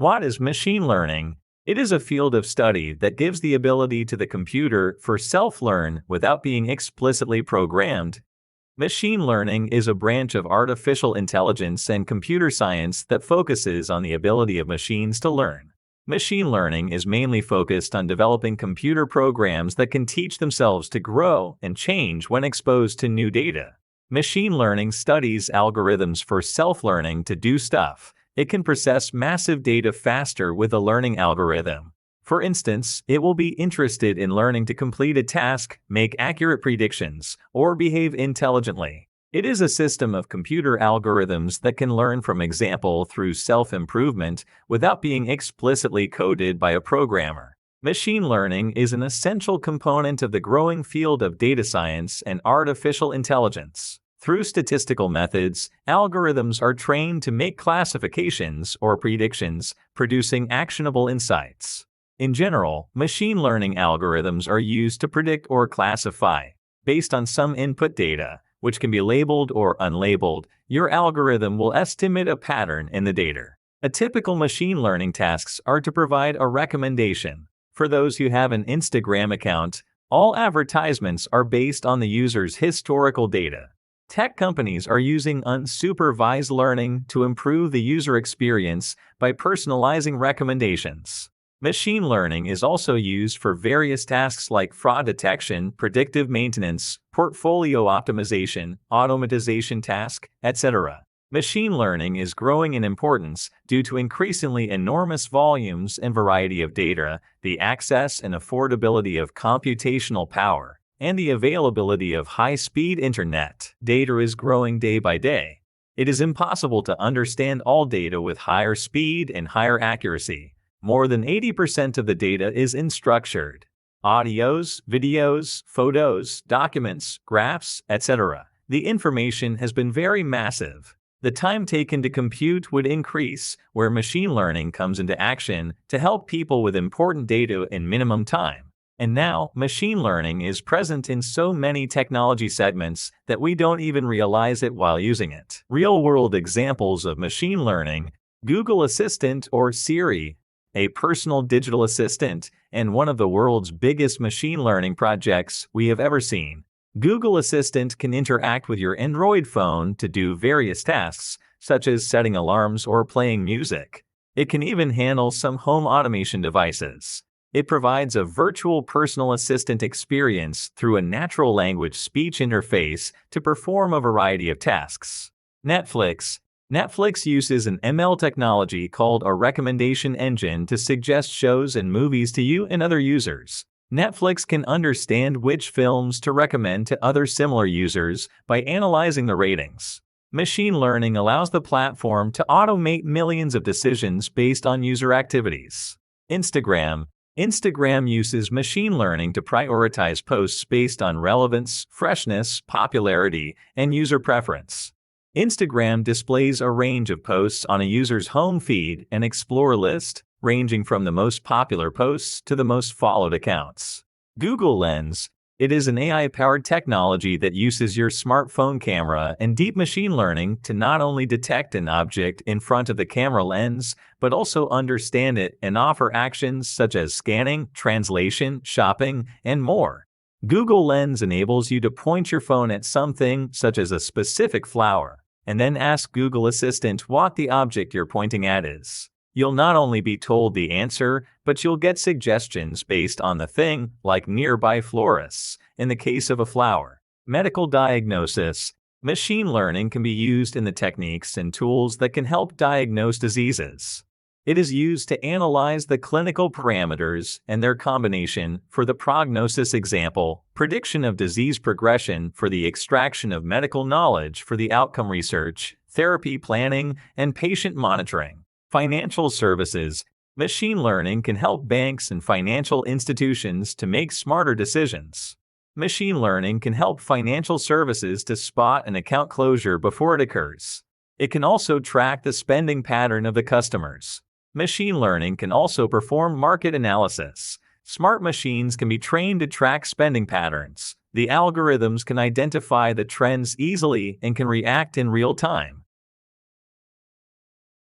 What is machine learning? It is a field of study that gives the ability to the computer for self-learn without being explicitly programmed. Machine learning is a branch of artificial intelligence and computer science that focuses on the ability of machines to learn. Machine learning is mainly focused on developing computer programs that can teach themselves to grow and change when exposed to new data. Machine learning studies algorithms for self-learning to do stuff. It can process massive data faster with a learning algorithm. For instance, it will be interested in learning to complete a task, make accurate predictions, or behave intelligently. It is a system of computer algorithms that can learn from example through self-improvement without being explicitly coded by a programmer. Machine learning is an essential component of the growing field of data science and artificial intelligence. Through statistical methods, algorithms are trained to make classifications or predictions, producing actionable insights. In general, machine learning algorithms are used to predict or classify. Based on some input data, which can be labeled or unlabeled, your algorithm will estimate a pattern in the data. A typical machine learning tasks are to provide a recommendation. For those who have an Instagram account, all advertisements are based on the user's historical data. Tech companies are using unsupervised learning to improve the user experience by personalizing recommendations. Machine learning is also used for various tasks like fraud detection, predictive maintenance, portfolio optimization, automatization tasks, etc. Machine learning is growing in importance due to increasingly enormous volumes and variety of data, the access and affordability of computational power, and the availability of high-speed internet. Data is growing day by day. It is impossible to understand all data with higher speed and higher accuracy. More than 80% of the data is unstructured. Audios, videos, photos, documents, graphs, etc. The information has been very massive. The time taken to compute would increase, where machine learning comes into action to help people with important data in minimum time. And now, machine learning is present in so many technology segments that we don't even realize it while using it. Real-world examples of machine learning: Google Assistant or Siri, a personal digital assistant, and one of the world's biggest machine learning projects we have ever seen. Google Assistant can interact with your Android phone to do various tasks, such as setting alarms or playing music. It can even handle some home automation devices. It provides a virtual personal assistant experience through a natural language speech interface to perform a variety of tasks. Netflix uses an ML technology called a recommendation engine to suggest shows and movies to you and other users. Netflix can understand which films to recommend to other similar users by analyzing the ratings. Machine learning allows the platform to automate millions of decisions based on user activities. Instagram uses machine learning to prioritize posts based on relevance, freshness, popularity, and user preference. Instagram displays a range of posts on a user's home feed and explore list, ranging from the most popular posts to the most followed accounts. Google Lens. It is an AI-powered technology that uses your smartphone camera and deep machine learning to not only detect an object in front of the camera lens, but also understand it and offer actions such as scanning, translation, shopping, and more. Google Lens enables you to point your phone at something, such as a specific flower, and then ask Google Assistant what the object you're pointing at is. You'll not only be told the answer, but you'll get suggestions based on the thing, like nearby florists, in the case of a flower. Medical diagnosis. Machine learning can be used in the techniques and tools that can help diagnose diseases. It is used to analyze the clinical parameters and their combination for the prognosis, example, prediction of disease progression, for the extraction of medical knowledge for the outcome research, therapy planning, and patient monitoring. Financial services. Machine learning can help banks and financial institutions to make smarter decisions. Machine learning can help financial services to spot an account closure before it occurs. It can also track the spending pattern of the customers. Machine learning can also perform market analysis. Smart machines can be trained to track spending patterns. The algorithms can identify the trends easily and can react in real time.